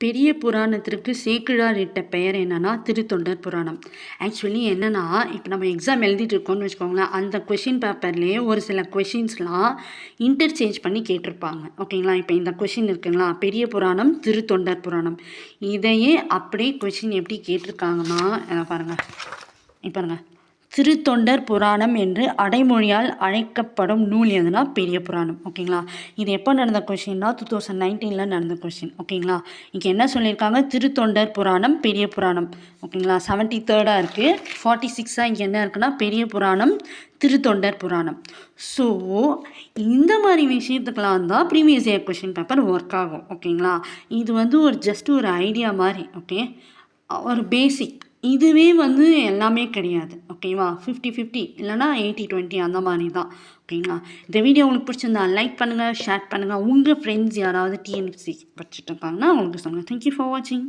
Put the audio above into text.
பெரிய புராணத்திற்கு சேக்கிழார் இட்ட பெயர் என்னன்னா திருத்தொண்டர் புராணம். ஆக்சுவலி என்னன்னா, இப்போ நம்ம எக்ஸாம் எழுதிட்டு இருக்கோம்னு வச்சுக்கோங்களேன், அந்த கொஷின் பேப்பர்லேயே ஒரு சில கொஷின்ஸ்லாம் இன்டர்சேஞ்ச் பண்ணி கேட்டிருப்பாங்க. ஓகேங்களா? இப்போ இந்த கொஷின் இருக்குங்களா, பெரிய புராணம், திருத்தொண்டர் புராணம். இதையே அப்படியே கொஷின் எப்படி கேட்டிருக்காங்கன்னா, பாருங்க. பாருங்க. திருத்தொண்டர் புராணம் என்று அடைமொழியால் அழைக்கப்படும் நூல் எதுனா பெரிய புராணம். ஓகேங்களா? இது எப்போ நடந்த கொஷின்னா 2019 நடந்த கொஷின். ஓகேங்களா? இங்கே என்ன சொல்லியிருக்காங்க, திருத்தொண்டர் புராணம் பெரிய புராணம். ஓகேங்களா? 73 இருக்குது. 46 இங்கே என்ன இருக்குன்னா பெரிய புராணம் திருத்தொண்டர் புராணம். ஸோ இந்த மாதிரி விஷயத்துக்கெலாம் தான் previous year question paper work ஆகும். ஓகேங்களா? இது வந்து ஜஸ்ட் ஒரு ஐடியா மாதிரி. ஓகே, ஒரு பேசிக். இதுவே எல்லாமே கிடையாது. ஓகேவா? 50-50 இல்லைனா 80-20 அந்த மாதிரி தான். ஓகேங்களா? இந்த வீடியோ உங்களுக்கு பிடிச்சிருந்தா லைக் பண்ணுங்கள், ஷேர் பண்ணுங்கள். உங்கள் ஃப்ரெண்ட்ஸ் யாராவது டிஎன்பிஎஸ்சி படிச்சுட்டு இருக்காங்கன்னா அவங்களுக்கு சொல்லுங்கள். தேங்க்யூ ஃபார் வாட்சிங்.